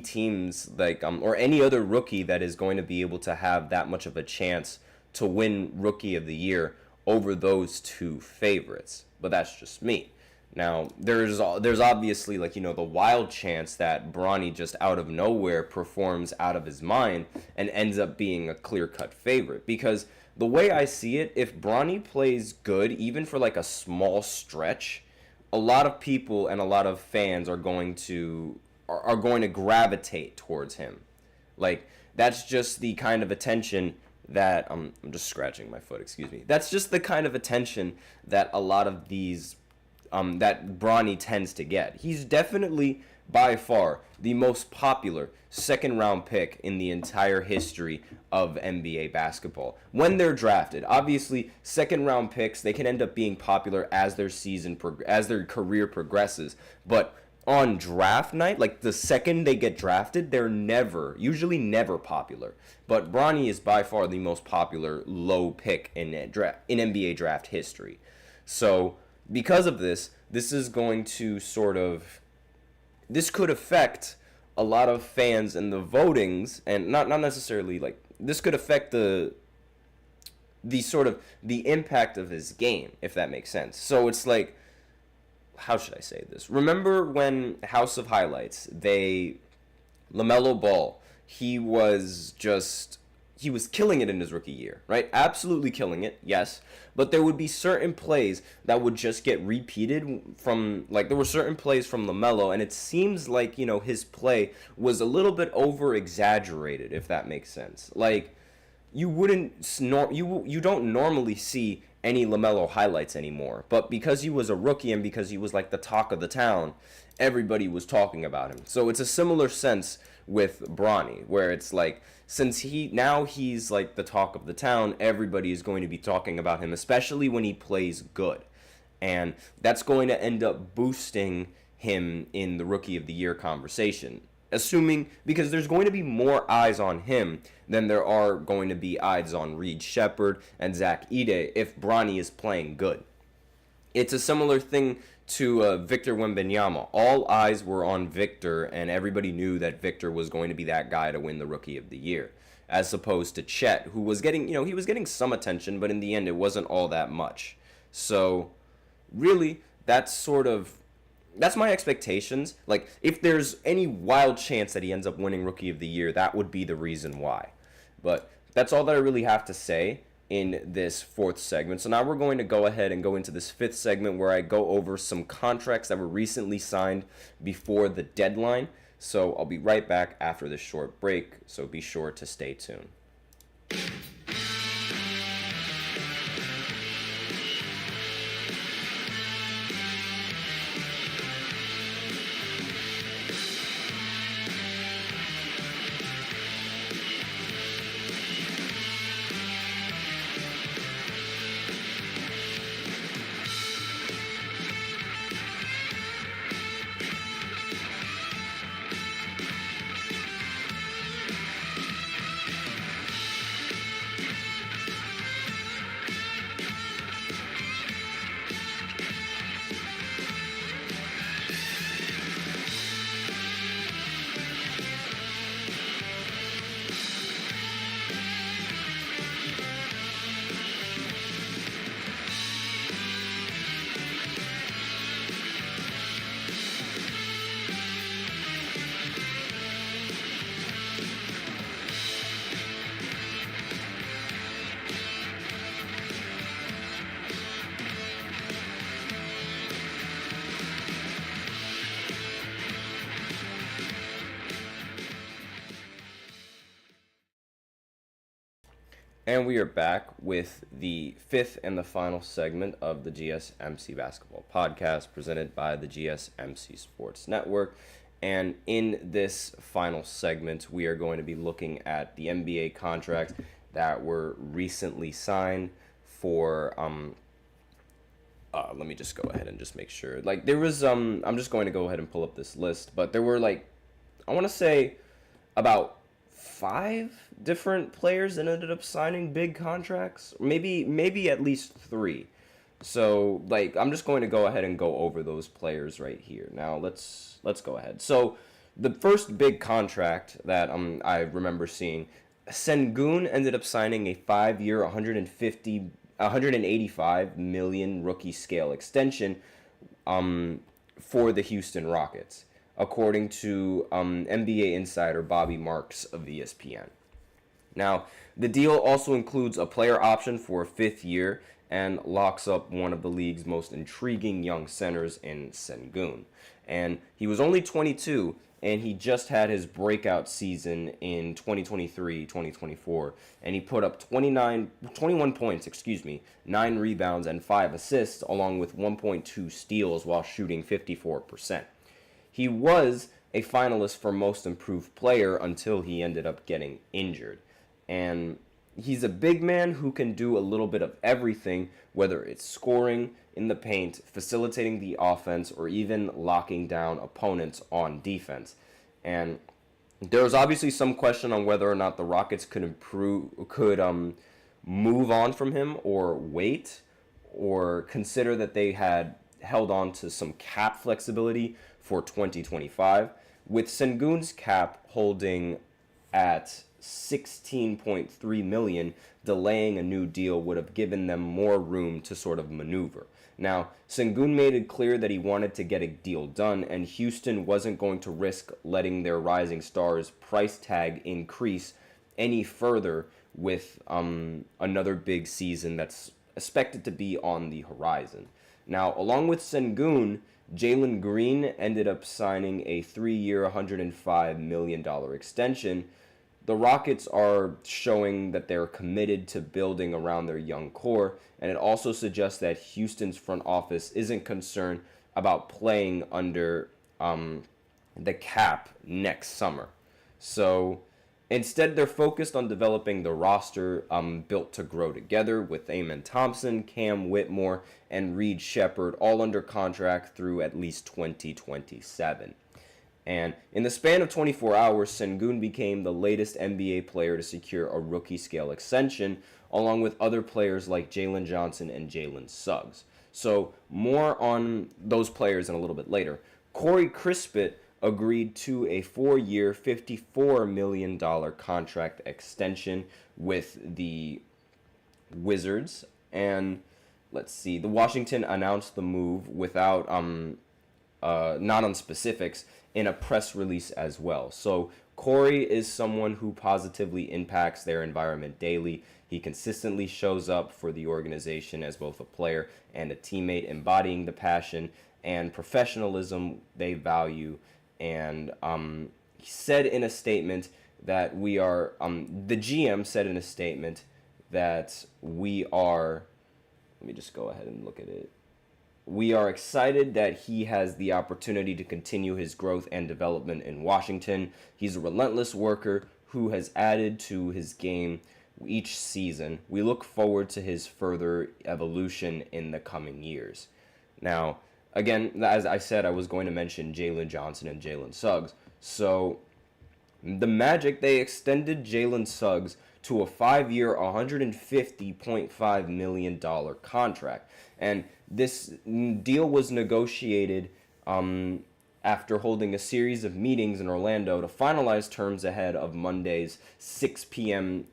teams like or any other rookie that is going to be able to have that much of a chance to win Rookie of the Year over those two favorites. But that's just me. Now, there's obviously, like, the wild chance that Bronny just out of nowhere performs out of his mind and ends up being a clear-cut favorite. Because the way I see it, if Bronny plays good, even for like a small stretch, a lot of people and a lot of fans are going to gravitate towards him. Like, that's just the kind of attention that I'm just scratching my foot, excuse me. That's just the kind of attention that a lot of these that Bronny tends to get. He's definitely, by far, the most popular second-round pick in the entire history of NBA basketball. When they're drafted, obviously, second-round picks, they can end up being popular as their career progresses. But on draft night, like the second they get drafted, they're usually never popular. But Bronny is by far the most popular low pick in NBA draft history. So, because of this is going to this could affect a lot of fans and the votings, and not necessarily, like, this could affect the impact of his game, if that makes sense. So it's like, how should I say this? Remember when House of Highlights, LaMelo Ball, he was killing it in his rookie year, right? Absolutely killing it, yes. But there would be certain plays that would just get repeated from, like, there were certain plays from LaMelo, and it seems like, his play was a little bit over-exaggerated, if that makes sense. Like, you don't normally see any LaMelo highlights anymore. But because he was a rookie and because he was, like, the talk of the town, everybody was talking about him. So it's a similar sense with Bronny, where it's like, since he's like the talk of the town, everybody is going to be talking about him, especially when he plays good. And that's going to end up boosting him in the Rookie of the Year conversation. Because there's going to be more eyes on him than there are going to be eyes on Reed Shepherd and Zach Edey if Bronny is playing good. It's a similar thing to Victor Wembanyama. All eyes were on Victor, and everybody knew that Victor was going to be that guy to win the Rookie of the Year, as opposed to Chet, who was getting, he was getting some attention, but in the end, it wasn't all that much. So, really, that's my expectations. Like, if there's any wild chance that he ends up winning Rookie of the Year, that would be the reason why. But that's all that I really have to say in this fourth segment. So now we're going to go ahead and go into this fifth segment where I go over some contracts that were recently signed before the deadline. So I'll be right back after this short break, so be sure to stay tuned. And we are back with the fifth and the final segment of the GSMC Basketball Podcast presented by the GSMC Sports Network. And in this final segment, we are going to be looking at the NBA contracts that were recently signed for, let me just go ahead and just make sure. Like, there was, I'm just going to go ahead and pull up this list, but there were, like, I want to say about 5 different players that ended up signing big contracts. Maybe at least 3. So, like, I'm just going to go ahead and go over those players right here. Now, let's go ahead. So, the first big contract that I remember seeing, Sengun ended up signing a 5-year, 185 million rookie scale extension for the Houston Rockets, according to NBA insider Bobby Marks of ESPN. Now, the deal also includes a player option for a 5th year and locks up one of the league's most intriguing young centers in Sengun. And he was only 22, and he just had his breakout season in 2023-2024, and he put up 21 points, 9 rebounds, and 5 assists, along with 1.2 steals while shooting 54%. He was a finalist for Most Improved Player until he ended up getting injured. And he's a big man who can do a little bit of everything, whether it's scoring in the paint, facilitating the offense, or even locking down opponents on defense. And there was obviously some question on whether or not the Rockets could move on from him or wait, or consider that they had held on to some cap flexibility for 2025, with Sengun's cap holding at 16.3 million. Delaying a new deal would have given them more room to sort of maneuver. Now, Sengun made it clear that he wanted to get a deal done, and Houston wasn't going to risk letting their rising star's price tag increase any further with another big season that's expected to be on the horizon. Now, along with Sengun, Jalen Green ended up signing a 3-year, $105 million extension. The Rockets are showing that they're committed to building around their young core, and it also suggests that Houston's front office isn't concerned about playing under the cap next summer. So instead, they're focused on developing the roster built to grow together, with Amen Thompson, Cam Whitmore, and Reed Shepherd all under contract through at least 2027. And in the span of 24 hours, Sengun became the latest NBA player to secure a rookie scale extension, along with other players like Jalen Johnson and Jalen Suggs. So more on those players in a little bit later. Corey Crispit agreed to a 4-year, $54 million contract extension with the Wizards. And let's see, the Washington announced the move without not on specifics in a press release as well. So Corey is someone who positively impacts their environment daily. He consistently shows up for the organization as both a player and a teammate, embodying the passion and professionalism they value. And he said in a statement that we are, the GM said in a statement that we are, let me just go ahead and look at it. We are excited that he has the opportunity to continue his growth and development in Washington. He's a relentless worker who has added to his game each season. We look forward to his further evolution in the coming years. Now, again, as I said, I was going to mention Jalen Johnson and Jalen Suggs. So the Magic, they extended Jalen Suggs to a 5-year, $150.5 million contract. And this deal was negotiated after holding a series of meetings in Orlando to finalize terms ahead of Monday's 6 p.m.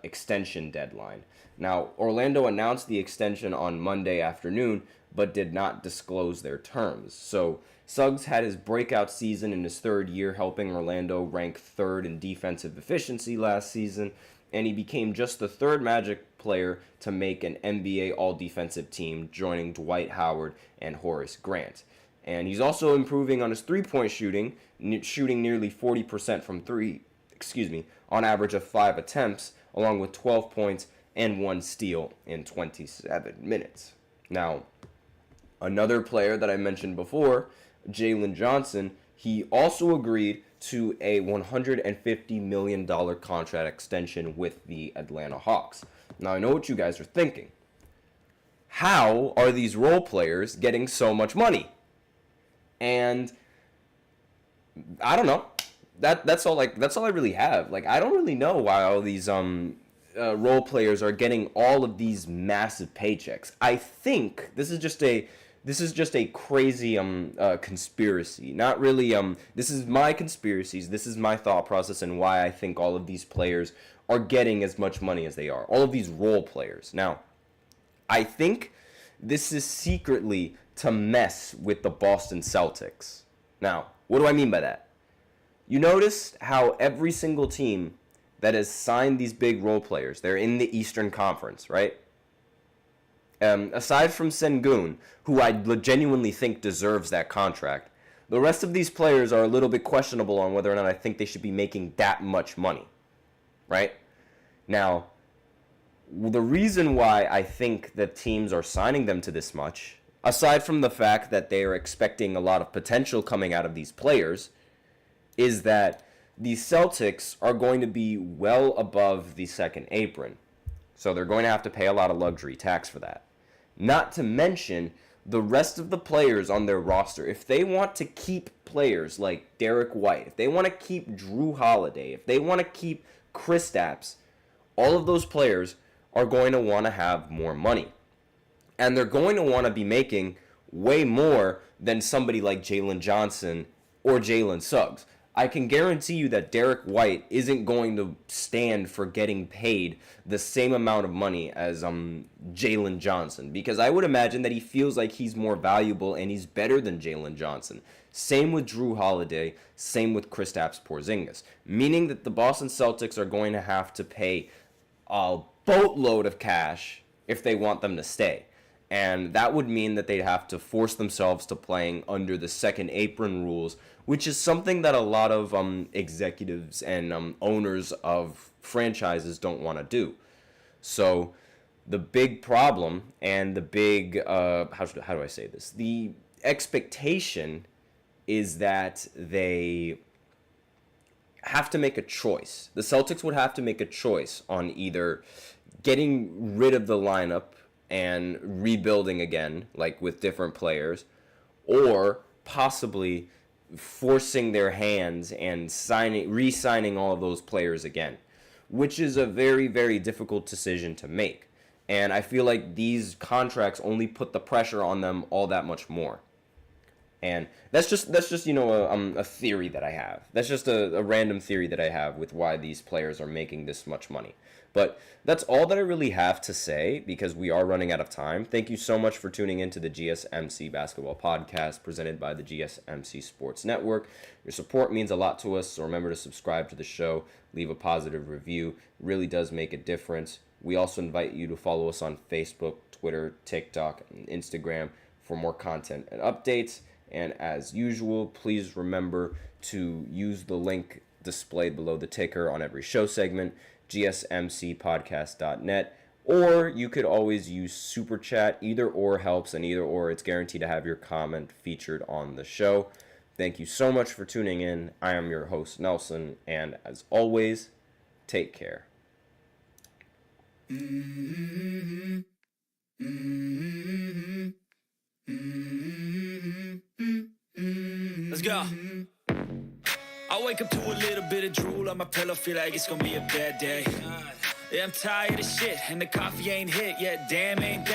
Extension deadline. Now, Orlando announced the extension on Monday afternoon, but did not disclose their terms. So Suggs had his breakout season in his 3rd year, helping Orlando rank 3rd in defensive efficiency last season, and he became just the 3rd Magic player to make an NBA All-Defensive team, joining Dwight Howard and Horace Grant. And he's also improving on his 3-point shooting, shooting nearly 40% from 3, on average of 5 attempts, along with 12 points and 1 steal in 27 minutes. Now, another player that I mentioned before, Jalen Johnson, he also agreed to a $150 million contract extension with the Atlanta Hawks. Now, I know what you guys are thinking. How are these role players getting so much money? And I don't know. That's all I really have. Like, I don't really know why all these role players are getting all of these massive paychecks. I think this is just a crazy conspiracy. Not really this is my conspiracies. This is my thought process and why I think all of these players are getting as much money as they are. All of these role players. Now, I think this is secretly to mess with the Boston Celtics. Now, what do I mean by that? You notice how every single team that has signed these big role players, they're in the Eastern Conference, right? Aside from Sengun, who I genuinely think deserves that contract, the rest of these players are a little bit questionable on whether or not I think they should be making that much money, right? Now, the reason why I think that teams are signing them to this much, aside from the fact that they are expecting a lot of potential coming out of these players, is that the Celtics are going to be well above the second apron. So they're going to have to pay a lot of luxury tax for that. Not to mention the rest of the players on their roster. If they want to keep players like Derek White, if they want to keep Drew Holiday, if they want to keep Kristaps, all of those players are going to want to have more money. And they're going to want to be making way more than somebody like Jalen Johnson or Jalen Suggs. I can guarantee you that Derek White isn't going to stand for getting paid the same amount of money as Jalen Johnson, because I would imagine that he feels like he's more valuable and he's better than Jalen Johnson. Same with Drew Holiday, same with Kristaps Porzingis, meaning that the Boston Celtics are going to have to pay a boatload of cash if they want them to stay. And that would mean that they'd have to force themselves to playing under the second apron rules, which is something that a lot of executives and owners of franchises don't want to do. So the big problem and the big, how do I say this? The expectation is that they have to make a choice. The Celtics would have to make a choice on either getting rid of the lineup and rebuilding again, like with different players, or possibly forcing their hands and re-signing all of those players again, which is a very, very difficult decision to make. And I feel like these contracts only put the pressure on them all that much more. And that's just a theory that I have. That's just a random theory that I have with why these players are making this much money. But that's all that I really have to say, because we are running out of time. Thank you so much for tuning into the GSMC Basketball Podcast presented by the GSMC Sports Network. Your support means a lot to us, so remember to subscribe to the show, leave a positive review. It really does make a difference. We also invite you to follow us on Facebook, Twitter, TikTok, and Instagram for more content and updates. And as usual, please remember to use the link displayed below the ticker on every show segment, gsmcpodcast.net, or you could always use Super Chat. Either or helps, and either or it's guaranteed to have your comment featured on the show. Thank you so much for tuning in. I am your host, Nelson, and as always, take care.
Let's go. I wake up to a little bit of drool on my pillow, feel like it's gonna be a bad day. Yeah, I'm tired of shit, and the coffee ain't hit yet, damn ain't that.